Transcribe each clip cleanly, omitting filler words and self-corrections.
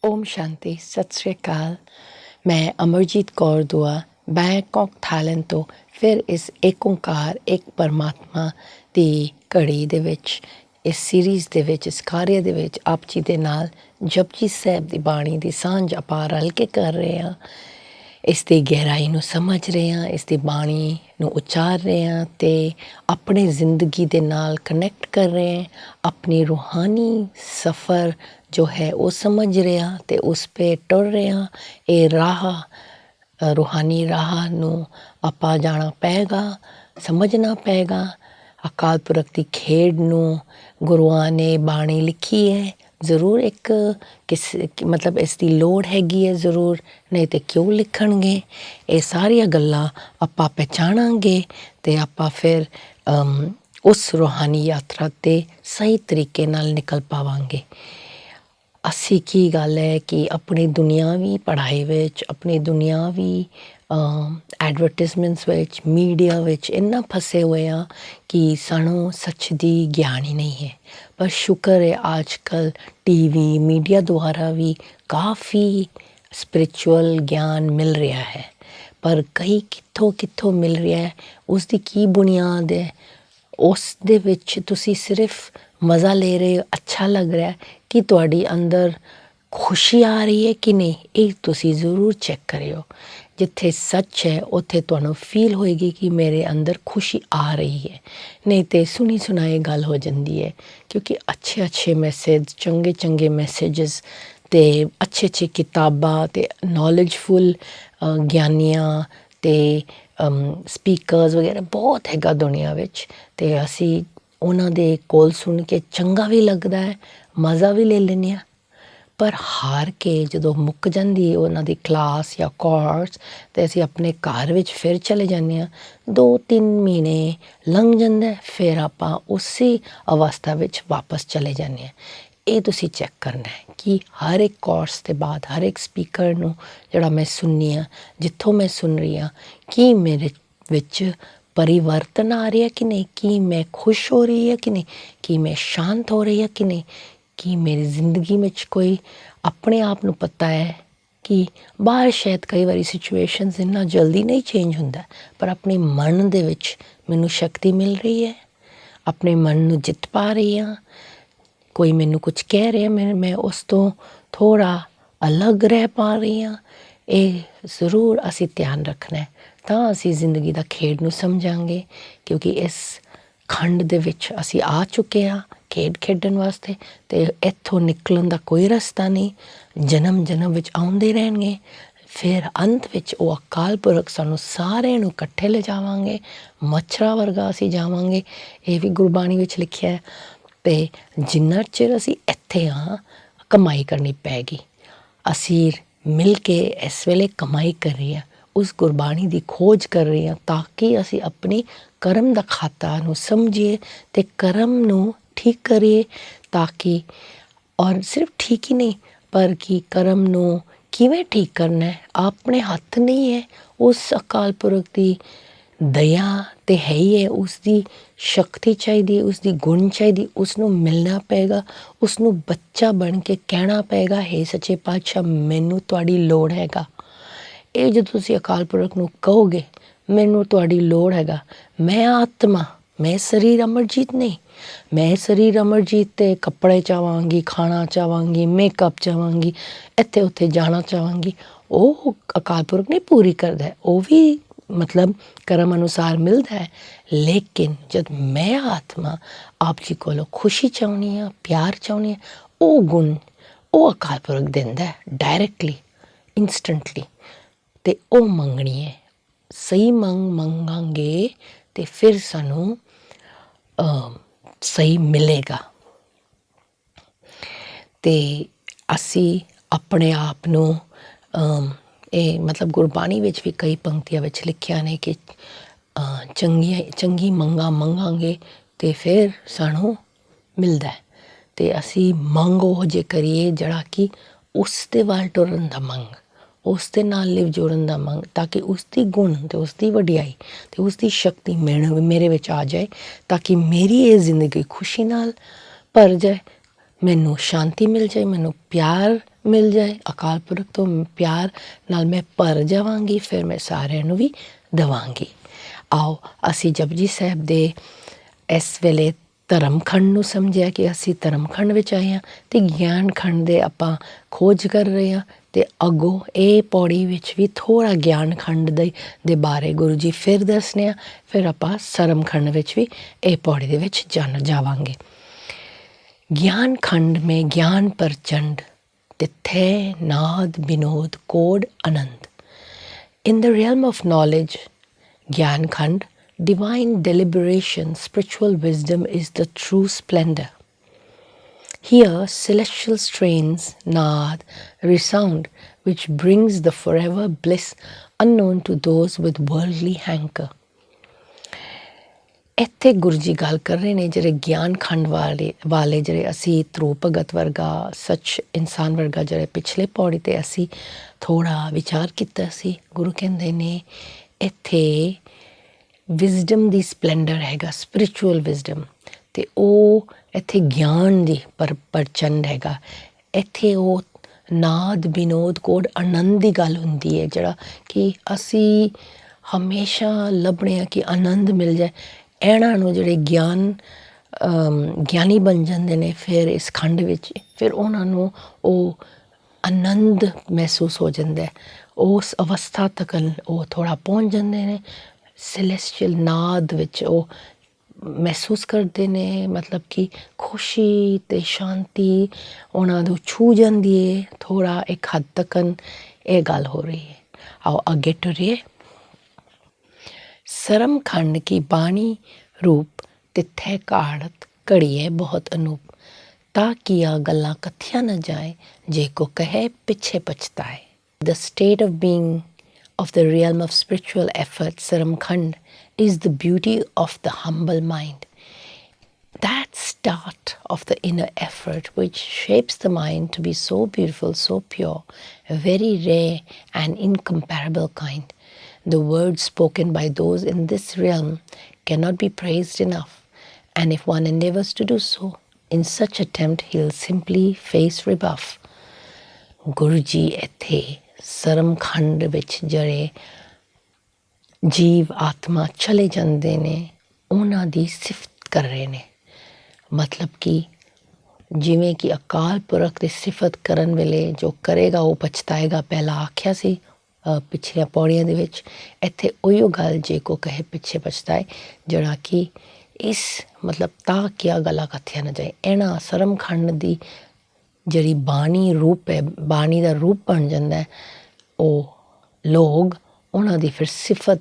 ਓਮ ਸ਼ਾਂਤੀ, ਸਤਿ ਸ਼੍ਰੀ ਅਕਾਲ। ਮੈਂ ਅਮਰਜੀਤ ਕੌਰ ਦੁਆ ਬੈਂਕਾਕ ਥਾਈਲੈਂਡ ਤੋਂ ਫਿਰ ਇਸ ਏਕ ਓਂਕਾਰ ਇੱਕ ਪਰਮਾਤਮਾ ਦੀ ਘੜੀ ਦੇ ਵਿੱਚ, ਇਸ ਸੀਰੀਜ਼ ਦੇ ਵਿੱਚ, ਇਸ ਕਾਰਿਆ ਦੇ ਵਿੱਚ ਆਪ ਜੀ ਦੇ ਨਾਲ ਜਪਜੀ ਸਾਹਿਬ ਦੀ ਬਾਣੀ ਦੀ ਸਾਂਝ ਆਪਾਂ ਰਲ ਕੇ ਕਰ ਰਹੇ ਹਾਂ। ਇਸ ਦੀ ਗਹਿਰਾਈ ਨੂੰ ਸਮਝ ਰਹੇ ਹਾਂ, ਇਸ ਦੀ ਬਾਣੀ ਨੂੰ ਉਚਾਰ ਰਹੇ ਹਾਂ ਅਤੇ ਆਪਣੀ ਜ਼ਿੰਦਗੀ ਦੇ ਨਾਲ ਕਨੈਕਟ ਕਰ ਰਹੇ ਹਾਂ। ਆਪਣੀ ਰੂਹਾਨੀ ਸਫ਼ਰ ਜੋ ਹੈ ਉਹ ਸਮਝ ਰਹੇ ਹਾਂ ਅਤੇ ਉਸ 'ਤੇ ਟੁਰ ਰਹੇ ਹਾਂ। ਇਹ ਰਾਹ ਰੂਹਾਨੀ ਰਾਹ ਨੂੰ ਆਪਾਂ ਜਾਣਾ ਪਏਗਾ, ਸਮਝਣਾ ਪਏਗਾ। ਅਕਾਲ ਪੁਰਖ ਦੀ ਖੇਡ ਨੂੰ ਗੁਰੂਆਂ ਨੇ ਬਾਣੀ ਲਿਖੀ ਹੈ, ਜ਼ਰੂਰ ਇੱਕ ਮਤਲਬ ਇਸ ਦੀ ਲੋੜ ਹੈਗੀ ਹੈ ਜ਼ਰੂਰ, ਨਹੀਂ ਤਾਂ ਕਿਉਂ ਲਿਖਣਗੇ। ਇਹ ਸਾਰੀਆਂ ਗੱਲਾਂ ਆਪਾਂ ਪਹਿਚਾਣਾਂਗੇ ਅਤੇ ਆਪਾਂ ਫਿਰ ਉਸ ਰੂਹਾਨੀ ਯਾਤਰਾ 'ਤੇ ਸਹੀ ਤਰੀਕੇ ਨਾਲ ਨਿਕਲ ਪਾਵਾਂਗੇ। ਅਸੀਂ ਕੀ ਗੱਲ ਹੈ ਕਿ ਆਪਣੀ ਦੁਨਿਆਵੀ ਪੜ੍ਹਾਈ ਵਿੱਚ, ਆਪਣੀ ਦੁਨਿਆਵੀ ਐਡਵਰਟੀਜ਼ਮੈਂਟਸ ਵਿੱਚ, ਮੀਡੀਆ ਵਿੱਚ ਇੰਨਾ ਫਸੇ ਹੋਏ ਹਾਂ ਕਿ ਸਾਨੂੰ ਸੱਚ ਦੀ ਗਿਆਨ ਹੀ ਨਹੀਂ ਹੈ। ਪਰ ਸ਼ੁਕਰ ਹੈ ਅੱਜ ਕੱਲ੍ਹ TV ਮੀਡੀਆ ਦੁਆਰਾ ਵੀ ਕਾਫੀ ਸਪਿਰਿਚੁਅਲ ਗਿਆਨ ਮਿਲ ਰਿਹਾ ਹੈ, ਪਰ ਕਈ ਕਿੱਥੋਂ ਮਿਲ ਰਿਹਾ ਹੈ, ਉਸ ਦੀ ਕੀ ਬੁਨਿਆਦ ਹੈ, ਉਸ ਦੇ ਵਿੱਚ ਤੁਸੀਂ ਸਿਰਫ ਮਜ਼ਾ ਲੈ ਰਹੇ ਹੋ, ਅੱਛਾ ਲੱਗ ਰਿਹਾ ਕਿ ਤੁਹਾਡੀ ਅੰਦਰ ਖੁਸ਼ੀ ਆ ਰਹੀ ਹੈ ਕਿ ਨਹੀਂ, ਇਹ ਤੁਸੀਂ ਜ਼ਰੂਰ ਚੈੱਕ ਕਰਿਓ। ਜਿੱਥੇ ਸੱਚ ਹੈ ਉੱਥੇ ਤੁਹਾਨੂੰ ਫੀਲ ਹੋਏਗੀ ਕਿ ਮੇਰੇ ਅੰਦਰ ਖੁਸ਼ੀ ਆ ਰਹੀ ਹੈ, ਨਹੀਂ ਤਾਂ ਸੁਣੀ ਸੁਣਾਈ ਗੱਲ ਹੋ ਜਾਂਦੀ ਹੈ। ਕਿਉਂਕਿ ਅੱਛੇ ਮੈਸੇਜ, ਚੰਗੇ ਮੈਸੇਜਸ ਅਤੇ ਅੱਛੀ ਕਿਤਾਬਾਂ ਅਤੇ ਨੌਲੇਜਫੁਲ ਗਿਆਨੀਆਂ ਅਤੇ ਸਪੀਕਰਸ ਵਗੈਰਾ ਬਹੁਤ ਹੈਗਾ ਦੁਨੀਆ ਵਿੱਚ, ਅਤੇ ਅਸੀਂ ਉਹਨਾਂ ਦੇ ਕੋਲ ਸੁਣ ਕੇ ਚੰਗਾ ਵੀ ਲੱਗਦਾ ਹੈ, ਮਜ਼ਾ ਵੀ ਲੈ ਲੈਂਦੇ ਹਾਂ। ਪਰ ਹਾਰ ਕੇ ਜਦੋਂ ਮੁੱਕ ਜਾਂਦੀ ਉਹਨਾਂ ਦੀ ਕਲਾਸ ਜਾਂ ਕੋਰਸ ਅਤੇ ਅਸੀਂ ਆਪਣੇ ਘਰ ਵਿੱਚ ਫਿਰ ਚਲੇ ਜਾਂਦੇ ਹਾਂ। 2-3 ਮਹੀਨੇ ਲੰਘ ਜਾਂਦਾ, ਫਿਰ ਆਪਾਂ ਉਸੇ ਅਵਸਥਾ ਵਿੱਚ ਵਾਪਸ ਚਲੇ ਜਾਂਦੇ ਹਾਂ। ਇਹ ਤੁਸੀਂ ਚੈੱਕ ਕਰਨਾ ਹੈ ਕਿ ਹਰ ਇੱਕ ਕੋਰਸ ਦੇ ਬਾਅਦ, ਹਰ ਇੱਕ ਸਪੀਕਰ ਨੂੰ ਜਿਹੜਾ ਮੈਂ ਸੁਣਦੀ ਹਾਂ, ਜਿੱਥੋਂ ਮੈਂ ਸੁਣ ਰਹੀ ਹਾਂ, ਕੀ ਮੇਰੇ ਵਿੱਚ ਪਰਿਵਰਤਨ ਆ ਰਿਹਾ ਕਿ ਨਹੀਂ, ਕੀ ਮੈਂ ਖੁਸ਼ ਹੋ ਰਹੀ ਹੈ ਕਿ ਨਹੀਂ, ਕੀ ਮੈਂ ਸ਼ਾਂਤ ਹੋ ਰਹੀ ਹੈ ਕਿ ਨਹੀਂ, ਕਿ ਮੇਰੀ ਜ਼ਿੰਦਗੀ ਵਿੱਚ ਕੋਈ ਆਪਣੇ ਆਪ ਨੂੰ ਪਤਾ ਹੈ ਕਿ ਬਾਹਰ ਸ਼ਾਇਦ ਕਈ ਵਾਰੀ ਸਿਚੁਏਸ਼ਨਸ ਇੰਨਾ ਜਲਦੀ ਨਹੀਂ ਚੇਂਜ ਹੁੰਦਾ, ਪਰ ਆਪਣੇ ਮਨ ਦੇ ਵਿੱਚ ਮੈਨੂੰ ਸ਼ਕਤੀ ਮਿਲ ਰਹੀ ਹੈ, ਆਪਣੇ ਮਨ ਨੂੰ ਜਿੱਤ ਪਾ ਰਹੀ ਹਾਂ। ਕੋਈ ਮੈਨੂੰ ਕੁਛ ਕਹਿ ਰਿਹਾ, ਮੈਂ ਉਸ ਤੋਂ ਥੋੜ੍ਹਾ ਅਲੱਗ ਰਹਿ ਪਾ ਰਹੀ ਹਾਂ। ਇਹ ਜ਼ਰੂਰ ਅਸੀਂ ਧਿਆਨ ਰੱਖਣਾ, ਤਾਂ ਅਸੀਂ ਜ਼ਿੰਦਗੀ ਦਾ ਖੇਡ ਨੂੰ ਸਮਝਾਂਗੇ। ਕਿਉਂਕਿ ਇਸ ਖੰਡ ਦੇ ਵਿੱਚ ਅਸੀਂ ਆ ਚੁੱਕੇ ਹਾਂ ਖੇਡ ਖੇਡਣ ਵਾਸਤੇ, ਅਤੇ ਇੱਥੋਂ ਨਿਕਲਣ ਦਾ ਕੋਈ ਰਸਤਾ ਨਹੀਂ। ਜਨਮ ਵਿੱਚ ਆਉਂਦੇ ਰਹਿਣਗੇ, ਫਿਰ ਅੰਤ ਵਿੱਚ ਉਹ ਅਕਾਲ ਪੁਰਖ ਸਾਨੂੰ ਸਾਰਿਆਂ ਨੂੰ ਇਕੱਠੇ ਲਿਜਾਵਾਂਗੇ, ਮੱਛਰਾਂ ਵਰਗਾ ਅਸੀਂ ਜਾਵਾਂਗੇ। ਇਹ ਵੀ ਗੁਰਬਾਣੀ ਵਿੱਚ ਲਿਖਿਆ ਹੈ। ਅਤੇ ਜਿੰਨਾ ਚਿਰ ਅਸੀਂ ਇੱਥੇ ਹਾਂ, ਕਮਾਈ ਕਰਨੀ ਪਏਗੀ। ਅਸੀਂ ਮਿਲ ਕੇ ਇਸ ਵੇਲੇ ਕਮਾਈ ਕਰ ਰਹੇ ਹਾਂ, ਉਸ ਗੁਰਬਾਣੀ ਦੀ ਖੋਜ ਕਰ ਰਹੇ ਹਾਂ, ਤਾਂ ਕਿ ਅਸੀਂ ਆਪਣੀ ਕਰਮ ਦਾ ਖਾਤਾ ਨੂੰ ਸਮਝੀਏ ਅਤੇ ਕਰਮ ਨੂੰ ਠੀਕ ਕਰੀਏ, ਤਾਂ ਕਿ ਔਰ ਸਿਰਫ ਠੀਕ ਹੀ ਨਹੀਂ, ਪਰ ਕਿ ਕਰਮ ਨੂੰ ਕਿਵੇਂ ਠੀਕ ਕਰਨਾ ਹੈ ਆਪਣੇ ਹੱਥ ਨਹੀਂ ਹੈ। ਉਸ ਅਕਾਲ ਪੁਰਖ ਦੀ ਦਇਆ ਤਾਂ ਹੈ ਹੀ ਹੈ, ਉਸ ਦੀ ਸ਼ਕਤੀ ਚਾਹੀਦੀ, ਉਸ ਦੀ ਗੁਣ ਚਾਹੀਦੀ, ਉਸ ਨੂੰ ਮਿਲਣਾ ਪਏਗਾ, ਉਸ ਨੂੰ ਬੱਚਾ ਬਣ ਕੇ ਕਹਿਣਾ ਪਏਗਾ, ਹੇ ਸੱਚੇ ਪਾਤਸ਼ਾਹ ਮੈਨੂੰ ਤੁਹਾਡੀ ਲੋੜ ਹੈਗਾ। ਇਹ ਜਦੋਂ ਤੁਸੀਂ ਅਕਾਲ ਪੁਰਖ ਨੂੰ ਕਹੋਗੇ ਮੈਨੂੰ ਤੁਹਾਡੀ ਲੋੜ ਹੈਗਾ, ਮੈਂ ਆਤਮਾ, ਮੈਂ ਸਰੀਰ ਅਮਰਜੀਤ ਨਹੀਂ, ਮੈਂ ਸਰੀਰ ਅਮਰਜੀਤ 'ਤੇ ਕੱਪੜੇ ਚਾਹਵਾਂਗੀ, ਖਾਣਾ ਚਾਹਵਾਂਗੀ, ਮੇਕਅਪ ਚਾਹਵਾਂਗੀ, ਇੱਥੇ ਉੱਥੇ ਜਾਣਾ ਚਾਹਵਾਂਗੀ, ਉਹ ਅਕਾਲ ਪੁਰਖ ਨਹੀਂ ਪੂਰੀ ਕਰਦਾ। ਉਹ ਵੀ ਮਤਲਬ ਕਰਮ ਅਨੁਸਾਰ ਮਿਲਦਾ ਹੈ। ਲੇਕਿਨ ਜਦ ਮੈਂ ਆਤਮਾ ਆਪ ਜੀ ਕੋਲੋਂ ਖੁਸ਼ੀ ਚਾਹੁੰਦੀ ਹਾਂ, ਪਿਆਰ ਚਾਹੁੰਦੀ ਹਾਂ, ਉਹ ਗੁਣ ਉਹ ਅਕਾਲ ਪੁਰਖ ਦਿੰਦਾ ਡਾਇਰੈਕਟਲੀ, ਇੰਸਟੈਂਟਲੀ। ਅਤੇ ਉਹ ਮੰਗਣੀ ਹੈ, ਸਹੀ ਮੰਗਾਂਗੇ ਅਤੇ ਫਿਰ ਸਾਨੂੰ ਸਹੀ ਮਿਲੇਗਾ। ਅਤੇ ਅਸੀਂ ਆਪਣੇ ਆਪ ਨੂੰ ਇਹ ਮਤਲਬ ਗੁਰਬਾਣੀ ਵਿੱਚ ਵੀ ਕਈ ਪੰਕਤੀਆਂ ਵਿੱਚ ਲਿਖਿਆ ਨੇ ਕਿ ਚੰਗੀ ਮੰਗਾਂਗੇ ਅਤੇ ਫਿਰ ਸਾਨੂੰ ਮਿਲਦਾ। ਅਤੇ ਅਸੀਂ ਮੰਗ ਉਹ ਜੇ ਕਰੀਏ ਜਿਹੜਾ ਕਿ ਉਸ ਦੇ ਵੱਲ ਟੁਰਨ ਦਾ ਮੰਗ, ਉਸ ਦੇ ਨਾਲ ਲਿਵ ਜੋੜਨ ਦਾ ਮੰਗ, ਤਾਂ ਕਿ ਉਸ ਦੀ ਗੁਣ ਅਤੇ ਉਸ ਦੀ ਵਡਿਆਈ ਅਤੇ ਉਸ ਦੀ ਸ਼ਕਤੀ ਮੇਰੇ ਵਿੱਚ ਆ ਜਾਏ, ਤਾਂ ਕਿ ਮੇਰੀ ਇਹ ਜ਼ਿੰਦਗੀ ਖੁਸ਼ੀ ਨਾਲ ਭਰ ਜਾਏ, ਮੈਨੂੰ ਸ਼ਾਂਤੀ ਮਿਲ ਜਾਏ, ਮੈਨੂੰ ਪਿਆਰ ਮਿਲ ਜਾਏ, ਅਕਾਲ ਪੁਰਖ ਤੋਂ ਪਿਆਰ ਨਾਲ ਮੈਂ ਭਰ ਜਾਵਾਂਗੀ, ਫਿਰ ਮੈਂ ਸਾਰਿਆਂ ਨੂੰ ਵੀ ਦੇਵਾਂਗੀ। ਆਓ ਅਸੀਂ ਜਪਜੀ ਸਾਹਿਬ ਦੇ ਇਸ ਵੇਲੇ ਧਰਮ ਖੰਡ ਨੂੰ ਸਮਝਿਆ ਕਿ ਅਸੀਂ ਧਰਮ ਖੰਡ ਵਿੱਚ ਆਏ ਹਾਂ ਅਤੇ ਗਿਆਨ ਖੰਡ ਦੇ ਆਪਾਂ ਖੋਜ ਕਰ ਰਹੇ ਹਾਂ। ਅਤੇ ਅੱਗੋਂ ਇਹ ਪੌੜੀ ਵਿੱਚ ਵੀ ਥੋੜ੍ਹਾ ਗਿਆਨ ਖੰਡ ਦੇ ਬਾਰੇ ਗੁਰੂ ਜੀ ਫਿਰ ਦੱਸਣੇ ਆ। ਫਿਰ ਆਪਾਂ ਸਰਮ ਖੰਡ ਵਿੱਚ ਵੀ ਇਹ ਪੌੜੀ ਦੇ ਵਿੱਚ ਜਾਵਾਂਗੇ। ਗਿਆਨ ਖੰਡ ਮੇਂ ਗਿਆਨ ਪ੍ਰਚੰਡ, ਤਿੱਥੇ ਨਾਦ Vinod code Anand. In the realm of knowledge, Gyan Khand, divine deliberation, spiritual wisdom is the true splendor. Here, celestial strains, naad, resound, which brings the forever bliss unknown to those with worldly hanker. ਇੱਥੇ ਗੁਰੂ ਜੀ ਗੱਲ ਕਰ ਰਹੇ ਨੇ ਜਿਹੜੇ ਗਿਆਨ ਖੰਡ ਵਾਲੇ ਜਿਹੜੇ ਅਸੀਂ ਧਰੂ ਭਗਤ ਵਰਗਾ ਸੱਚ ਇਨਸਾਨ ਵਰਗਾ ਜਿਹੜੇ ਪਿਛਲੇ ਪੌੜੀ 'ਤੇ ਅਸੀਂ ਥੋੜ੍ਹਾ ਵਿਚਾਰ ਕੀਤਾ ਸੀ। ਗੁਰੂ ਕਹਿੰਦੇ ਨੇ ਇੱਥੇ ਵਿਜ਼ਡਮ ਦੀ ਸਪਲੈਂਡਰ ਹੈਗਾ, ਸਪਿਰਿਚੁਅਲ ਵਿਜ਼ਡਮ, ਅਤੇ ਉਹ ਇੱਥੇ ਗਿਆਨ ਦੀ ਪ੍ਰਚੰਡ ਹੈਗਾ। ਇੱਥੇ ਉਹ ਨਾਦ ਵਿਨੋਦ ਕੋਡ ਆਨੰਦ ਦੀ ਗੱਲ ਹੁੰਦੀ ਹੈ, ਜਿਹੜਾ ਕਿ ਅਸੀਂ ਹਮੇਸ਼ਾ ਲੱਭਣੇ ਆ ਕਿ ਆਨੰਦ ਮਿਲ ਜਾਏ। ਇਹਨਾਂ ਨੂੰ ਜਿਹੜੇ ਗਿਆਨੀ ਬਣ ਜਾਂਦੇ ਨੇ ਫਿਰ ਇਸ ਖੰਡ ਵਿੱਚ, ਫਿਰ ਉਹਨਾਂ ਨੂੰ ਉਹ ਆਨੰਦ ਮਹਿਸੂਸ ਹੋ ਜਾਂਦਾ। ਉਸ ਅਵਸਥਾ ਤੱਕ ਉਹ ਥੋੜ੍ਹਾ ਪਹੁੰਚ ਜਾਂਦੇ ਨੇ, ਸੈਲੈਸਟੀਅਲ ਨਾਦ ਵਿੱਚ ਉਹ ਮਹਿਸੂਸ ਕਰਦੇ ਨੇ, ਮਤਲਬ ਕਿ ਖੁਸ਼ੀ ਅਤੇ ਸ਼ਾਂਤੀ ਉਹਨਾਂ ਨੂੰ ਛੂਹ ਜਾਂਦੀ ਹੈ ਥੋੜ੍ਹਾ ਇੱਕ ਹੱਦ ਤੱਕ। ਇਹ ਗੱਲ ਹੋ ਰਹੀ ਹੈ। ਆਓ ਅੱਗੇ ਟੁਰੀਏ। ਸਰਮ ਖੰਡ ਕੀ ਬਾਣੀ ਰੂਪ, ਤਿੱਥੇ ਕਾੜਤ ਘੜੀਏ ਬਹੁਤ ਅਨੂਪ। ਤਾਂ ਕੀਆ ਗੱਲਾਂ ਕਥੀਆਂ ਨਾ ਜਾਏ, ਜੇ ਕੋ ਕਹੇ ਪਿੱਛੇ ਪਛਤਾਏ। The state of being of the realm of spiritual effort, Saram Khand, is the beauty of the humble mind. That start of the inner effort which shapes the mind to be so beautiful, so pure, a very rare and incomparable kind. The words spoken by those in this realm cannot be praised enough, and if one endeavors to do so, in such attempt he'll simply face rebuff. Guru Ji ਇੱਥੇ ਸਰਮ ਖੰਡ ਵਿੱਚ ਜਿਹੜੇ ਜੀਵ ਆਤਮਾ ਚਲੇ ਜਾਂਦੇ ਨੇ ਉਹਨਾਂ ਦੀ ਸਿਫਤ ਕਰ ਰਹੇ ਨੇ। ਮਤਲਬ ਕਿ ਜਿਵੇਂ ਕਿ ਅਕਾਲ ਪੁਰਖ ਦੀ ਸਿਫਤ ਕਰਨ ਵੇਲੇ ਜੋ ਕਰੇਗਾ ਉਹ ਪਛਤਾਏਗਾ, ਪਹਿਲਾਂ ਆਖਿਆ ਸੀ ਪਿਛਲੀਆਂ ਪੌੜੀਆਂ ਦੇ ਵਿੱਚ। ਇੱਥੇ ਉਹੀਓ ਗੱਲ ਜੇ ਕੋ ਕਹੇ ਪਿੱਛੇ ਪਛਤਾਏ, ਜਿਹੜਾ ਕਿ ਇਸ ਮਤਲਬ ਤਾਂ ਕਿਆ ਗੱਲਾਂ ਕਥੀਆਂ ਨਾ ਜਾਏ। ਇਹਨਾਂ ਸਰਮ ਖੰਡ ਦੀ ਜਿਹੜੀ ਬਾਣੀ ਰੂਪ ਹੈ, ਬਾਣੀ ਦਾ ਰੂਪ ਬਣ ਜਾਂਦਾ। ਉਹ ਲੋਕ ਉਹਨਾਂ ਦੀ ਫਿਰ ਸਿਫਤ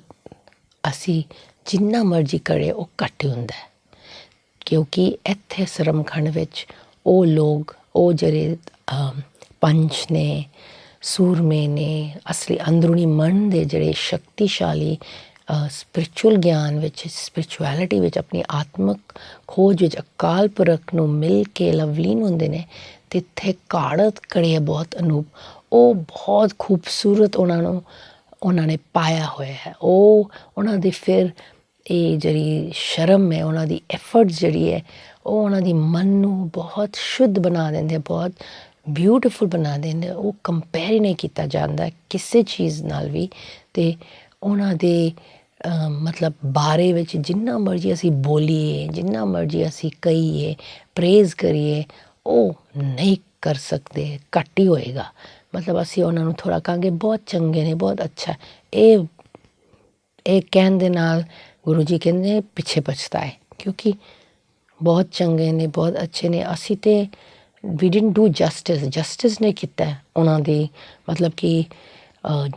ਅਸੀਂ ਜਿੰਨਾ ਮਰਜ਼ੀ ਕਰੇ ਉਹ ਘੱਟ ਹੀ ਹੁੰਦਾ, ਕਿਉਂਕਿ ਇੱਥੇ ਸਰਮ ਖੰਡ ਵਿੱਚ ਉਹ ਲੋਕ, ਉਹ ਜਿਹੜੇ ਪੰਚ ਨੇ, ਸੂਰਮੇ ਨੇ, ਅਸਲੀ ਅੰਦਰੂਨੀ ਮਨ ਦੇ ਜਿਹੜੇ ਸ਼ਕਤੀਸ਼ਾਲੀ ਸਪਿਰਿਚੁਅਲ ਗਿਆਨ ਵਿੱਚ, ਸਪਿਰਿਚੁਐਲਿਟੀ ਵਿੱਚ, ਆਪਣੀ ਆਤਮਿਕ ਖੋਜ ਵਿੱਚ ਅਕਾਲ ਪੁਰਖ ਨੂੰ ਮਿਲ ਕੇ ਲਵਲੀਨ ਹੁੰਦੇ ਨੇ। ਤਿੱਥੇ ਕਾੜਤ ਘੜੀਏ ਬਹੁਤ ਅਨੂਪ, ਉਹ ਬਹੁਤ ਖੂਬਸੂਰਤ ਉਹਨਾਂ ਨੇ ਪਾਇਆ ਹੋਇਆ ਹੈ। ਉਹ ਉਹਨਾਂ ਦੀ ਫਿਰ ਇਹ ਜਿਹੜੀ ਸ਼ਰਮ ਹੈ, ਉਹਨਾਂ ਦੀ ਐਫਰਟ ਜਿਹੜੀ ਹੈ, ਉਹ ਉਹਨਾਂ ਦੀ ਮਨ ਨੂੰ ਬਹੁਤ ਸ਼ੁੱਧ ਬਣਾ ਦਿੰਦੇ, ਬਹੁਤ ਬਿਊਟੀਫੁਲ ਬਣਾ ਦਿੰਦੇ। ਉਹ ਕੰਪੇਅਰ ਹੀ ਨਹੀਂ ਕੀਤਾ ਜਾਂਦਾ ਕਿਸੇ ਚੀਜ਼ ਨਾਲ ਵੀ। ਅਤੇ ਉਹਨਾਂ ਦੇ ਮਤਲਬ ਬਾਰੇ ਵਿੱਚ ਜਿੰਨਾ ਮਰਜ਼ੀ ਅਸੀਂ ਬੋਲੀਏ, ਜਿੰਨਾ ਮਰਜ਼ੀ ਅਸੀਂ ਕਹੀਏ, ਪ੍ਰੇਜ਼ ਕਰੀਏ, ਉਹ ਨਹੀਂ ਕਰ ਸਕਦੇ, ਘੱਟ ਹੀ ਹੋਏਗਾ। ਮਤਲਬ ਅਸੀਂ ਉਹਨਾਂ ਨੂੰ ਥੋੜ੍ਹਾ ਕਹਾਂਗੇ ਬਹੁਤ ਚੰਗੇ ਨੇ, ਬਹੁਤ ਅੱਛਾ। ਇਹ ਕਹਿਣ ਦੇ ਨਾਲ ਗੁਰੂ ਜੀ ਕਹਿੰਦੇ ਪਿੱਛੇ ਪਛਤਾਏ, ਕਿਉਂਕਿ ਬਹੁਤ ਚੰਗੇ ਨੇ, ਬਹੁਤ ਅੱਛੇ ਨੇ। ਅਸੀਂ ਤਾਂ ਵੀ ਡਿਡਨਟ ਡੂ ਜਸਟਿਸ ਨਹੀਂ ਕੀਤਾ ਉਹਨਾਂ ਦੀ, ਮਤਲਬ ਕਿ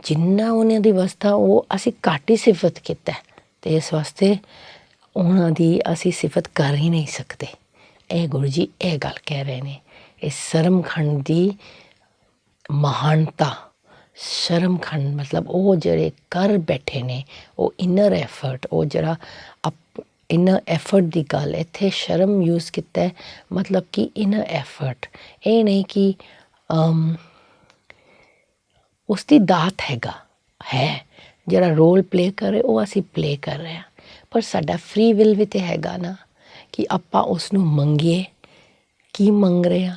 ਜਿੰਨਾ ਉਹਨਾਂ ਦੀ ਅਵਸਥਾ ਉਹ ਅਸੀਂ ਘੱਟ ਹੀ ਸਿਫਤ ਕੀਤਾ, ਅਤੇ ਇਸ ਵਾਸਤੇ ਉਹਨਾਂ ਦੀ ਅਸੀਂ ਸਿਫਤ ਕਰ ਹੀ ਨਹੀਂ ਸਕਦੇ। ਇਹ ਗੁਰੂ ਜੀ ਇਹ ਗੱਲ ਕਹਿ ਰਹੇ ਨੇ। ਇਸ ਸਰਮ ਖੰਡ ਦੀ ਮਹਾਨਤਾ, ਸ਼ਰਮ ਖੰਡ ਮਤਲਬ ਉਹ ਜਿਹੜੇ ਕਰ ਬੈਠੇ ਨੇ, ਉਹ ਇਨਰ ਐਫਰਟ, ਉਹ ਜਿਹੜਾ ਇਨਰ ਐਫਰਟ ਦੀ ਗੱਲ ਇੱਥੇ ਸ਼ਰਮ ਯੂਜ਼ ਕੀਤਾ, ਮਤਲਬ ਕਿ ਇਨਰ ਐਫਰਟ। ਇਹ ਨਹੀਂ ਕਿ ਉਸਦੀ ਦਾਤ ਹੈ ਜਿਹੜਾ ਰੋਲ ਪਲੇ ਕਰੇ ਉਹ ਅਸੀਂ ਪਲੇ ਕਰ ਰਹੇ ਹਾਂ, ਪਰ ਸਾਡਾ ਫਰੀ ਵਿਲ ਵੀ ਤਾਂ ਹੈਗਾ ਨਾ ਕਿ ਆਪਾਂ ਉਸ ਨੂੰ ਮੰਗੀਏ। ਕੀ ਮੰਗ ਰਹੇ ਹਾਂ?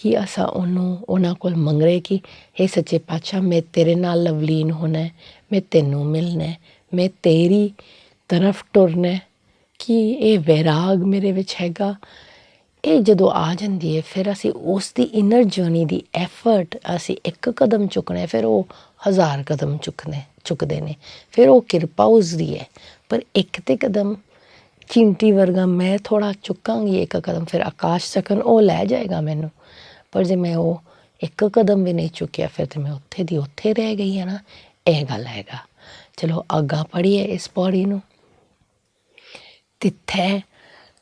ਕਿ ਅਸਾਂ ਉਹਨਾਂ ਕੋਲ ਮੰਗ ਰਹੇ ਕਿ ਹੇ ਸੱਚੇ ਪਾਤਸ਼ਾਹ ਮੈਂ ਤੇਰੇ ਨਾਲ ਲਵਲੀਨ ਹੋਣਾ, ਮੈਂ ਤੈਨੂੰ ਮਿਲਣਾ, ਮੈਂ ਤੇਰੀ ਤਰਫ ਟੁਰਨਾ, ਕਿ ਇਹ ਵੈਰਾਗ ਮੇਰੇ ਵਿੱਚ ਹੈਗਾ। ਇਹ ਜਦੋਂ ਆ ਜਾਂਦੀ ਹੈ ਫਿਰ ਅਸੀਂ ਉਸ ਦੀ ਇਨਰ ਜਰਨੀ ਦੀ ਐਫਰਟ ਅਸੀਂ ਇੱਕ ਕਦਮ ਚੁੱਕਣਾ, ਫਿਰ ਉਹ 1000 ਕਦਮ ਚੁੱਕਦੇ ਨੇ। ਫਿਰ ਉਹ ਕਿਰਪਾ ਉਸਦੀ ਹੈ। ਪਰ ਇੱਕ ਤੇ ਕਦਮ ਚੀਂਟੀ ਵਰਗਾ ਮੈਂ ਥੋੜ੍ਹਾ ਚੁੱਕਾਂਗੀ ਇੱਕ ਕਦਮ, ਫਿਰ ਆਕਾਸ਼ ਚੱਕਣ ਉਹ ਲੈ ਜਾਏਗਾ ਮੈਨੂੰ। ਪਰ ਜੇ ਮੈਂ ਉਹ ਇੱਕ ਕਦਮ ਵੀ ਨਹੀਂ ਚੁੱਕਿਆ ਫਿਰ ਤਾਂ ਮੈਂ ਉੱਥੇ ਦੀ ਉੱਥੇ ਰਹਿ ਗਈ ਹਾਂ ਨਾ, ਇਹ ਗੱਲ ਹੈਗਾ। ਚਲੋ ਅੱਗਾ ਪੜ੍ਹੀਏ ਇਸ ਪੌੜੀ ਨੂੰ। ਤਿੱਥੈ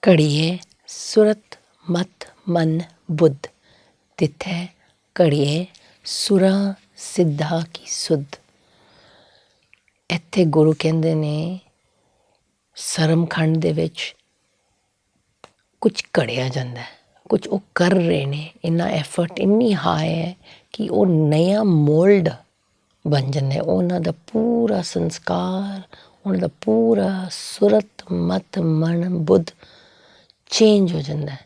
ਘੜੀਏ ਸੁਰਤ ਮਤ ਮਨ ਬੁੱਧ, ਤਿੱਥੈ ਘੜੀਏ ਸੁਰਾਂ ਸਿੱਧਾ ਕੀ ਸੁਧ। ਇੱਥੇ ਗੁਰੂ ਕਹਿੰਦੇ ਨੇ ਸਰਮਖੰਡ ਦੇ ਵਿੱਚ ਕੁਝ ਘੜਿਆ ਜਾਂਦਾ, ਕੁਝ ਉਹ ਕਰ ਰਹੇ ਨੇ। ਇੰਨਾ ਐਫਰਟ ਇੰਨੀ ਹਾਈ ਹੈ ਕਿ ਉਹ ਨਵਾਂ ਮੋਲਡ ਬਣ ਜਾਂਦਾ। ਉਹਨਾਂ ਦਾ ਪੂਰਾ ਸੰਸਕਾਰ, ਉਹਨਾਂ ਦਾ ਪੂਰਾ ਸੁਰਤ ਮਤ ਮਨ ਬੁੱਧ ਚੇਂਜ ਹੋ ਜਾਂਦਾ।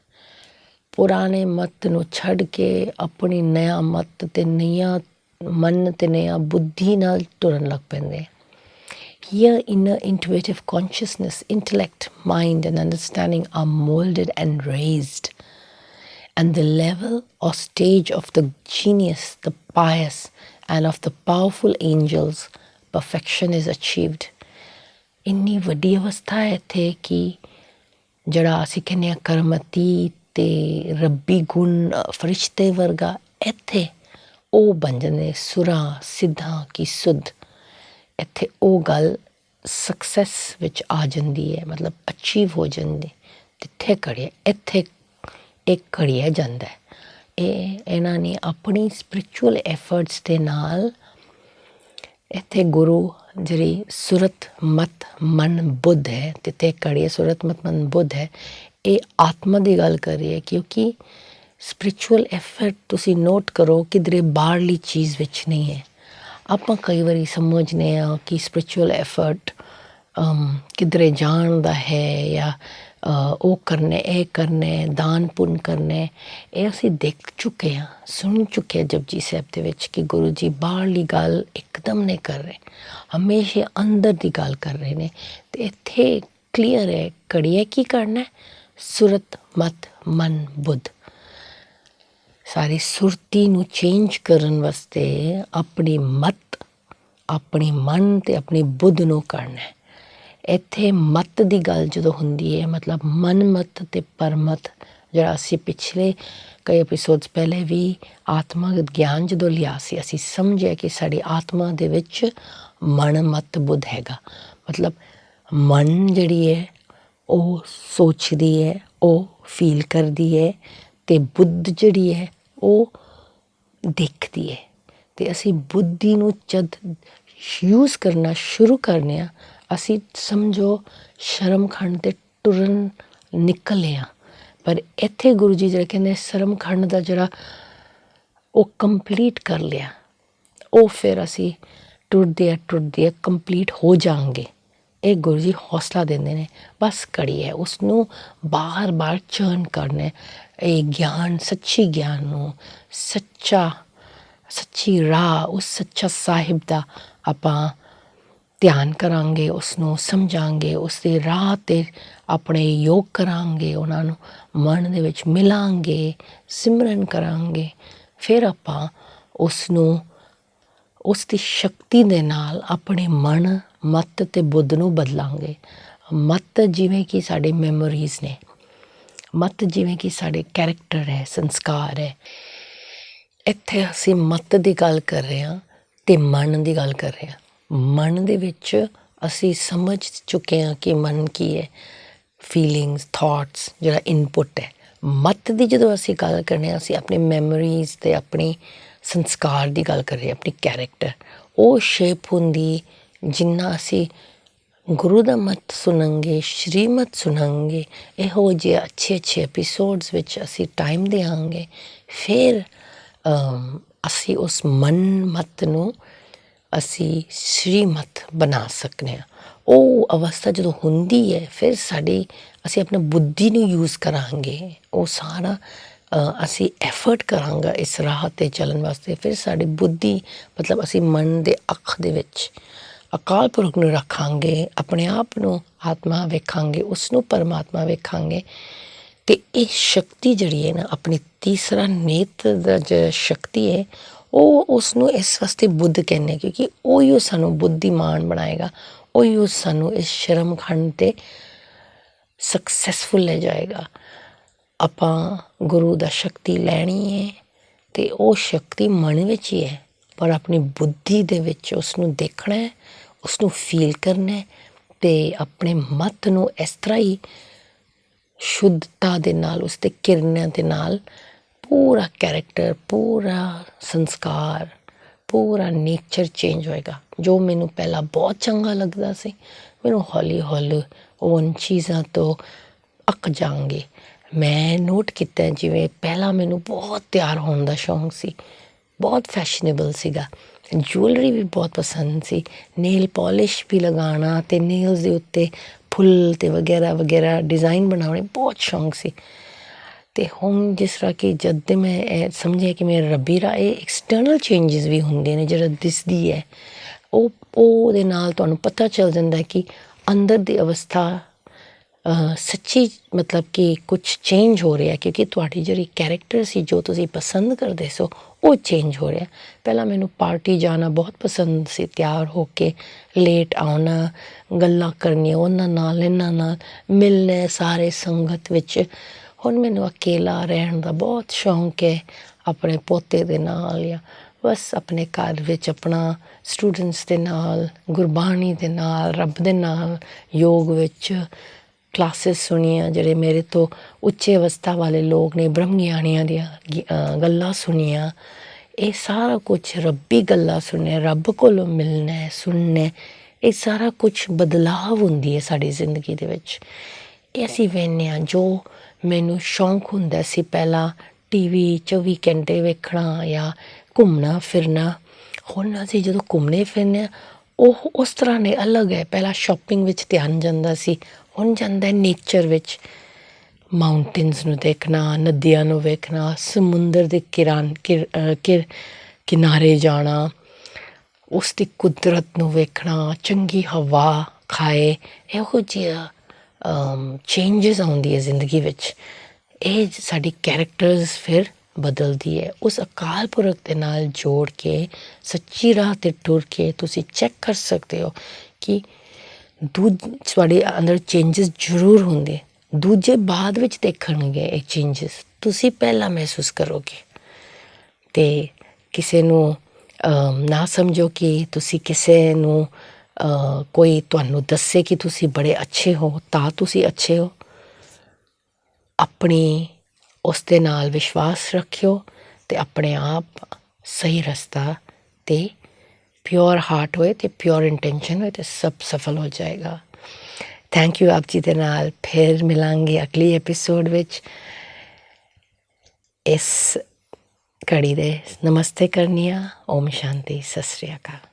ਪੁਰਾਣੇ ਮਤ ਨੂੰ ਛੱਡ ਕੇ ਆਪਣੀ ਨਵਾਂ ਮਤ ਅਤੇ ਨਵਾਂ ਮਨ ਅਤੇ ਨਵਾਂ ਬੁੱਧੀ ਨਾਲ ਤੁਰਨ ਲੱਗ ਪੈਂਦੇ। Here inner intuitive consciousness, intellect, mind and understanding are molded and raised. And the level or stage of the genius, the pious and of the powerful angels, perfection is achieved. ਇੰਨੀ ਵੱਡੀ ਅਵਸਥਾ ਹੈ ਇੱਥੇ ਕਿ ਜਿਹੜਾ ਅਸੀਂ ਕਹਿੰਦੇ ਹਾਂ ਕਰਮਤੀ ਅਤੇ ਰੱਬੀ ਗੁਣ ਫਰਿਸ਼ਤੇ ਵਰਗਾ, ਇੱਥੇ ਉਹ ਬਣ ਜਾਂਦੇ ਸੁਰਾਂ ਸਿੱਧਾਂ ਕੀ ਸੁਧ। ਇੱਥੇ ਉਹ ਗੱਲ ਸਕਸੈਸ ਵਿੱਚ ਆ ਜਾਂਦੀ ਹੈ, ਮਤਲਬ ਅਚੀਵ ਹੋ ਜਾਂਦੀ। ਤਿੱਥੇ ਘੜਿਆ, ਇੱਥੇ ਇਹ ਘੜਿਆ ਜਾਂਦਾ। ਇਹਨਾਂ ਨੇ ਆਪਣੀ ਸਪਿਰਿਚੁਅਲ ਐਫਰਟਸ ਦੇ ਨਾਲ ਇੱਥੇ ਗੁਰੂ ਜਿਹੜੀ ਸੁਰਤ ਮਤ ਮਨ ਬੁੱਧ ਹੈ, ਤਿੱਥੇ ਘੜਿਆ ਸੁਰਤ ਮਤ ਮਨ ਬੁੱਧ ਹੈ, ਇਹ ਆਤਮਾ ਦੀ ਗੱਲ ਕਰ ਰਹੀ ਹੈ। ਕਿਉਂਕਿ ਸਪਿਰਿਚੁਅਲ ਐਫਰਟ ਤੁਸੀਂ ਨੋਟ ਕਰੋ ਕਿਧਰੇ ਬਾਹਰਲੀ ਚੀਜ਼ ਵਿੱਚ ਨਹੀਂ ਹੈ। ਆਪਾਂ ਕਈ ਵਾਰੀ ਸਮਝਦੇ ਹਾਂ ਕਿ ਸਪਿਰਿਚੁਅਲ ਐਫਰਟ ਕਿਧਰੇ ਜਾਣ ਦਾ ਹੈ ਜਾਂ ਉਹ ਕਰਨਾ, ਇਹ ਕਰਨਾ, ਦਾਨ ਪੁੰਨ ਕਰਨਾ। ਇਹ ਅਸੀਂ ਦੇਖ ਚੁੱਕੇ ਹਾਂ, ਸੁਣ ਚੁੱਕੇ ਹਾਂ ਜਪਜੀ ਸਾਹਿਬ ਦੇ ਵਿੱਚ ਕਿ ਗੁਰੂ ਜੀ ਬਾਹਰਲੀ ਗੱਲ ਇੱਕਦਮ ਨਹੀਂ ਕਰ ਰਹੇ, ਹਮੇਸ਼ਾ ਅੰਦਰ ਦੀ ਗੱਲ ਕਰ ਰਹੇ ਨੇ। ਅਤੇ ਇੱਥੇ ਕਲੀਅਰ ਹੈ ਘੜੀਏ ਕੀ ਕਰਨਾ, ਸੁਰਤ ਮਤ ਮਨ ਬੁੱਧ। ਸਾਰੀ ਸੁਰਤੀ ਨੂੰ ਚੇਂਜ ਕਰਨ ਵਾਸਤੇ ਆਪਣੀ ਮਤ, ਆਪਣੀ ਮਨ ਅਤੇ ਆਪਣੀ ਬੁੱਧ ਨੂੰ ਕਰਨਾ। ਇੱਥੇ ਮਤ ਦੀ ਗੱਲ ਜਦੋਂ ਹੁੰਦੀ ਹੈ, ਮਤਲਬ ਮਨ ਮਤ ਅਤੇ ਪਰਮਤ, ਜਿਹੜਾ ਅਸੀਂ ਪਿਛਲੇ ਕਈ ਐਪੀਸੋਡਸ ਪਹਿਲੇ ਵੀ ਆਤਮਾ ਗਿਆਨ ਜਦੋਂ ਲਿਆ ਸੀ, ਅਸੀਂ ਸਮਝਿਆ ਕਿ ਸਾਡੀ ਆਤਮਾ ਦੇ ਵਿੱਚ ਮਨ ਮਤ ਬੁੱਧ ਹੈਗਾ। ਮਤਲਬ ਮਨ ਜਿਹੜੀ ਹੈ ਉਹ ਸੋਚਦੀ ਹੈ, ਉਹ ਫੀਲ ਕਰਦੀ ਹੈ, ਅਤੇ ਬੁੱਧ ਜਿਹੜੀ ਹੈ ਉਹ ਦੇਖਦੀ ਹੈ। ਅਤੇ ਅਸੀਂ ਬੁੱਧੀ ਨੂੰ ਜਦ ਯੂਜ਼ ਕਰਨਾ ਸ਼ੁਰੂ ਕਰਨੇ ਹਾਂ, ਅਸੀਂ ਸਮਝੋ ਸ਼ਰਮਖੰਡ 'ਤੇ ਟੁਰਨ ਨਿਕਲੇ ਹਾਂ। ਪਰ ਇੱਥੇ ਗੁਰੂ ਜੀ ਜਿਹੜੇ ਕਹਿੰਦੇ ਸ਼ਰਮਖੰਡ ਦਾ ਜਿਹੜਾ ਉਹ ਕੰਪਲੀਟ ਕਰ ਲਿਆ, ਉਹ ਫਿਰ ਅਸੀਂ ਟੁਰਦੇ ਕੰਪਲੀਟ ਹੋ ਜਾਵਾਂਗੇ। ਇਹ ਗੁਰੂ ਜੀ ਹੌਸਲਾ ਦਿੰਦੇ ਨੇ। ਬਸ ਘੜੀ ਹੈ, ਉਸਨੂੰ ਬਾਰ ਚਰਨ ਕਰਨਾ। ਇਹ ਗਿਆਨ, ਸੱਚੀ ਗਿਆਨ ਨੂੰ, ਸੱਚੀ ਰਾਹ, ਉਸ ਸੱਚਾ ਸਾਹਿਬ ਦਾ ਆਪਾਂ ਧਿਆਨ ਕਰਾਂਗੇ, ਉਸਨੂੰ ਸਮਝਾਂਗੇ, ਉਸ ਦੀ ਰਾਹ 'ਤੇ ਆਪਣੇ ਯੋਗ ਕਰਾਂਗੇ, ਉਹਨਾਂ ਨੂੰ ਮਨ ਦੇ ਵਿੱਚ ਮਿਲਾਂਗੇ, ਸਿਮਰਨ ਕਰਾਂਗੇ। ਫਿਰ ਆਪਾਂ ਉਸਨੂੰ ਉਸ ਦੀ ਸ਼ਕਤੀ ਦੇ ਨਾਲ ਆਪਣੇ ਮਨ ਮਤ ਅਤੇ ਬੁੱਧ ਨੂੰ ਬਦਲਾਂਗੇ। ਮਤ ਜਿਵੇਂ ਕਿ ਸਾਡੇ ਮੈਮੋਰੀਜ਼ ਨੇ, ਮਤ ਜਿਵੇਂ ਕਿ ਸਾਡੇ ਕੈਰੈਕਟਰ ਹੈ, ਸੰਸਕਾਰ ਹੈ। ਇੱਥੇ ਅਸੀਂ ਮਤ ਦੀ ਗੱਲ ਕਰ ਰਹੇ ਹਾਂ ਅਤੇ ਮਨ ਦੀ ਗੱਲ ਕਰ ਰਹੇ ਹਾਂ। ਮਨ ਦੇ ਵਿੱਚ ਅਸੀਂ ਸਮਝ ਚੁੱਕੇ ਹਾਂ ਕਿ ਮਨ ਕੀ ਹੈ, ਫੀਲਿੰਗਸ, ਥੋਟਸ, ਜਿਹੜਾ ਇਨਪੁੱਟ ਹੈ। ਮਤ ਦੀ ਜਦੋਂ ਅਸੀਂ ਗੱਲ ਕਰਨੇ ਹਾਂ, ਅਸੀਂ ਆਪਣੀ ਮੈਮੋਰੀਜ਼ ਅਤੇ ਆਪਣੀ ਸੰਸਕਾਰ ਦੀ ਗੱਲ ਕਰ ਰਹੇ ਹਾਂ, ਆਪਣੀ ਕੈਰੈਕਟਰ। ਉਹ ਸ਼ੇਪ ਹੁੰਦੀ ਜਿੰਨਾ ਅਸੀਂ ਗੁਰੂ ਦਾ ਮਤ ਸੁਣਾਂਗੇ, ਸ਼੍ਰੀਮਤ ਸੁਣਾਂਗੇ, ਇਹੋ ਜਿਹੇ ਅੱਛੇ ਐਪੀਸੋਡਸ ਵਿੱਚ ਅਸੀਂ ਟਾਈਮ ਦਿਆਂਗੇ। ਫਿਰ ਅਸੀਂ ਉਸ ਮਨ ਮਤ ਨੂੰ ਅਸੀਂ ਸ਼੍ਰੀਮਤ ਬਣਾ ਸਕਦੇ ਹਾਂ। ਉਹ ਅਵਸਥਾ ਜਦੋਂ ਹੁੰਦੀ ਹੈ, ਫਿਰ ਅਸੀਂ ਆਪਣਾ ਬੁੱਧੀ ਨੂੰ ਯੂਜ਼ ਕਰਾਂਗੇ। ਉਹ ਸਾਰਾ ਅਸੀਂ ਐਫਰਟ ਕਰਾਂਗਾ ਇਸ ਰਾਹ 'ਤੇ ਚੱਲਣ ਵਾਸਤੇ, ਫਿਰ ਸਾਡੀ ਬੁੱਧੀ ਮਤਲਬ ਅਸੀਂ ਮਨ ਦੇ ਅੱਖ ਦੇ ਵਿੱਚ ਅਕਾਲ ਪੁਰਖ ਨੂੰ ਰੱਖਾਂਗੇ, ਆਪਣੇ ਆਪ ਨੂੰ ਆਤਮਾ ਵੇਖਾਂਗੇ, ਉਸ ਨੂੰ ਪਰਮਾਤਮਾ ਵੇਖਾਂਗੇ, ਅਤੇ ਇਹ ਸ਼ਕਤੀ ਜਿਹੜੀ ਹੈ ਨਾ, ਆਪਣੀ ਤੀਸਰਾ ਨੇਤਰ ਦਾ ਜਿਹੜਾ ਸ਼ਕਤੀ ਹੈ, ਉਹ ਉਸ ਨੂੰ ਇਸ ਵਾਸਤੇ ਬੁੱਧ ਕਹਿੰਦੇ, ਕਿਉਂਕਿ ਉਹੀ ਸਾਨੂੰ ਬੁੱਧੀਮਾਨ ਬਣਾਏਗਾ, ਉਹੀ ਸਾਨੂੰ ਇਸ ਸ਼ਰਮ ਖੰਡ 'ਤੇ ਸਕਸੈਸਫੁਲ ਲੈ ਜਾਏਗਾ। ਆਪਾਂ ਗੁਰੂ ਦਾ ਸ਼ਕਤੀ ਲੈਣੀ ਹੈ, ਅਤੇ ਉਹ ਸ਼ਕਤੀ ਮਨ ਵਿੱਚ ਹੀ ਹੈ, ਪਰ ਆਪਣੀ ਬੁੱਧੀ ਦੇ ਵਿੱਚ ਉਸ ਨੂੰ ਦੇਖਣਾ ਹੈ, ਉਸ ਨੂੰ ਫੀਲ ਕਰਨਾ, ਅਤੇ ਆਪਣੇ ਮਤ ਨੂੰ ਇਸ ਤਰ੍ਹਾਂ ਹੀ ਸ਼ੁੱਧਤਾ ਦੇ ਨਾਲ, ਉਸ ਦੇ ਕਿਰਨਾਂ ਦੇ ਨਾਲ ਪੂਰਾ ਕੈਰੈਕਟਰ, ਪੂਰਾ ਸੰਸਕਾਰ, ਪੂਰਾ ਨੇਚਰ ਚੇਂਜ ਹੋਏਗਾ। ਜੋ ਮੈਨੂੰ ਪਹਿਲਾਂ ਬਹੁਤ ਚੰਗਾ ਲੱਗਦਾ ਸੀ, ਮੈਨੂੰ ਹੌਲੀ ਹੌਲੀ ਉਨ ਚੀਜ਼ਾਂ ਤੋਂ ਅੱਕ ਜਾਵਾਂਗੀ। ਮੈਂ ਨੋਟ ਕੀਤਾ, ਜਿਵੇਂ ਪਹਿਲਾਂ ਮੈਨੂੰ ਬਹੁਤ ਤਿਆਰ ਹੋਣ ਦਾ ਸ਼ੌਂਕ ਸੀ, ਬਹੁਤ ਫੈਸ਼ਨੇਬਲ ਸੀਗਾ, ਜੂਐਲਰੀ ਵੀ ਬਹੁਤ ਪਸੰਦ ਸੀ, ਨੇਲ ਪੋਲਿਸ਼ ਵੀ ਲਗਾਉਣਾ, ਅਤੇ ਨੇਲਸ ਦੇ ਉੱਤੇ ਫੁੱਲ ਅਤੇ ਵਗੈਰਾ ਵਗੈਰਾ ਡਿਜ਼ਾਇਨ ਬਣਾਉਣੇ ਬਹੁਤ ਸ਼ੌਂਕ ਸੀ। ਅਤੇ ਹੁਣ ਜਿਸ ਤਰ੍ਹਾਂ ਕਿ ਜਦ ਦੇ ਮੈਂ ਇਹ ਸਮਝਿਆ ਕਿ ਮੇਰੇ ਰੱਬੀ ਰਾਹ ਇਹ ਐਕਸਟਰਨਲ ਚੇਂਜਿਸ ਵੀ ਹੁੰਦੇ ਨੇ, ਜਿਹੜਾ ਦਿਸਦੀ ਹੈ ਉਹਦੇ ਨਾਲ ਤੁਹਾਨੂੰ ਪਤਾ ਚੱਲ ਜਾਂਦਾ ਕਿ ਅੰਦਰ ਦੀ ਅਵਸਥਾ ਸੱਚੀ ਮਤਲਬ ਕਿ ਕੁਛ ਚੇਂਜ ਹੋ ਰਿਹਾ, ਕਿਉਂਕਿ ਤੁਹਾਡੀ ਜਿਹੜੀ ਕੈਰੈਕਟਰ ਸੀ, ਜੋ ਤੁਸੀਂ ਪਸੰਦ ਕਰਦੇ ਸੋ, ਉਹ ਚੇਂਜ ਹੋ ਰਿਹਾ। ਪਹਿਲਾਂ ਮੈਨੂੰ ਪਾਰਟੀ ਜਾਣਾ ਬਹੁਤ ਪਸੰਦ ਸੀ, ਤਿਆਰ ਹੋ ਕੇ ਲੇਟ ਆਉਣਾ, ਗੱਲਾਂ ਕਰਨੀਆਂ ਉਹਨਾਂ ਨਾਲ, ਇਹਨਾਂ ਨਾਲ ਮਿਲਣਾ ਸਾਰੇ ਸੰਗਤ ਵਿੱਚ। ਹੁਣ ਮੈਨੂੰ ਅਕੇਲਾ ਰਹਿਣ ਦਾ ਬਹੁਤ ਸ਼ੌਂਕ ਹੈ, ਆਪਣੇ ਪੋਤੇ ਦੇ ਨਾਲ, ਜਾਂ ਬਸ ਆਪਣੇ ਘਰ ਵਿੱਚ ਆਪਣਾ ਸਟੂਡੈਂਟਸ ਦੇ ਨਾਲ, ਗੁਰਬਾਣੀ ਦੇ ਨਾਲ, ਰੱਬ ਦੇ ਨਾਲ, ਯੋਗ ਵਿੱਚ ਕਲਾਸਿਸ ਸੁਣੀਆਂ, ਜਿਹੜੇ ਮੇਰੇ ਤੋਂ ਉੱਚੇ ਅਵਸਥਾ ਵਾਲੇ ਲੋਕ ਨੇ, ਬ੍ਰਹਮ ਗਿਆਨੀਆਂ ਦੀਆਂ ਗੱਲਾਂ ਸੁਣੀਆਂ, ਇਹ ਸਾਰਾ ਕੁਛ ਰੱਬੀ ਗੱਲਾਂ ਸੁਣਿਆ, ਰੱਬ ਕੋਲੋਂ ਮਿਲਣਾ, ਸੁਣਨਾ, ਇਹ ਸਾਰਾ ਕੁਛ ਬਦਲਾਵ ਹੁੰਦੀ ਹੈ ਸਾਡੀ ਜ਼ਿੰਦਗੀ ਦੇ ਵਿੱਚ। ਇਹ ਅਸੀਂ ਵੇਖਦੇ ਹਾਂ, ਜੋ ਮੈਨੂੰ ਸ਼ੌਂਕ ਹੁੰਦਾ ਸੀ ਪਹਿਲਾਂ TV 24 ਘੰਟੇ ਵੇਖਣਾ ਜਾਂ ਘੁੰਮਣਾ ਫਿਰਨਾ, ਹੁਣ ਅਸੀਂ ਜਦੋਂ ਘੁੰਮਦੇ ਫਿਰਦੇ ਹਾਂ, ਉਹ ਉਸ ਤਰ੍ਹਾਂ ਦੇ ਅਲੱਗ ਹੈ। ਪਹਿਲਾਂ ਸ਼ੋਪਿੰਗ ਵਿੱਚ ਧਿਆਨ ਜਾਂਦਾ ਸੀ, ਹੁਣ ਜਾਂਦਾ ਨੇਚਰ ਵਿੱਚ, ਮਾਊਂਟੇਨਸ ਨੂੰ ਦੇਖਣਾ, ਨਦੀਆਂ ਨੂੰ ਵੇਖਣਾ, ਸਮੁੰਦਰ ਦੇ ਕਿਨਾਰੇ ਜਾਣਾ, ਉਸ ਦੀ ਕੁਦਰਤ ਨੂੰ ਵੇਖਣਾ, ਚੰਗੀ ਹਵਾ ਖਾਏ, ਇਹੋ ਜਿਹਾ ਚੇਂਜਿਸ ਆਉਂਦੀ ਹੈ ਜ਼ਿੰਦਗੀ ਵਿੱਚ। ਇਹ ਸਾਡੀ ਕੈਰੈਕਟਰਸ ਫਿਰ ਬਦਲਦੀ ਹੈ। ਉਸ ਅਕਾਲ ਪੁਰਖ ਦੇ ਨਾਲ ਜੋੜ ਕੇ, ਸੱਚੀ ਰਾਹ 'ਤੇ ਟੁਰ ਕੇ ਤੁਸੀਂ ਚੈੱਕ ਕਰ ਸਕਦੇ ਹੋ ਕਿ ਤੁਹਾਡੇ ਅੰਦਰ ਚੇਂਜਿਸ ਜ਼ਰੂਰ ਹੁੰਦੇ, ਦੂਜੇ ਬਾਅਦ ਵਿੱਚ ਦੇਖਣਗੇ ਇਹ ਚੇਂਜਿਸ, ਤੁਸੀਂ ਪਹਿਲਾਂ ਮਹਿਸੂਸ ਕਰੋਗੇ। ਅਤੇ ਕਿਸੇ ਨੂੰ ਨਾ ਸਮਝੋ ਕਿ ਤੁਸੀਂ ਕਿਸੇ ਨੂੰ ਕੋਈ ਤੁਹਾਨੂੰ ਦੱਸੇ ਕਿ ਤੁਸੀਂ ਬੜੇ ਅੱਛੇ ਹੋ ਤਾਂ ਤੁਸੀਂ ਅੱਛੇ ਹੋ। ਆਪਣੀ ਉਸ ਦੇ ਨਾਲ ਵਿਸ਼ਵਾਸ ਰੱਖਿਓ, ਅਤੇ ਆਪਣੇ ਆਪ ਸਹੀ ਰਸਤਾ 'ਤੇ ਪਿਓਰ ਹਾਰਟ ਹੋਏ ਅਤੇ ਪਿਓਰ ਇੰਟੈਂਸ਼ਨ ਹੋਏ, ਅਤੇ ਸਭ ਸਫਲ ਹੋ ਜਾਏਗਾ। Thank you. ਆਪ ਜੀ ਦੇ ਨਾਲ ਫਿਰ ਮਿਲਾਂਗੇ ਅਗਲੀ ਐਪੀਸੋਡ ਵਿੱਚ। ਇਸ ਘੜੀ ਦੇ ਨਮਸਤੇ ਕਰਨੀ ਆ। ਓਮ ਸ਼ਾਂਤੀ, ਸਤਿ ਸ਼੍ਰੀ ਅਕਾਲ।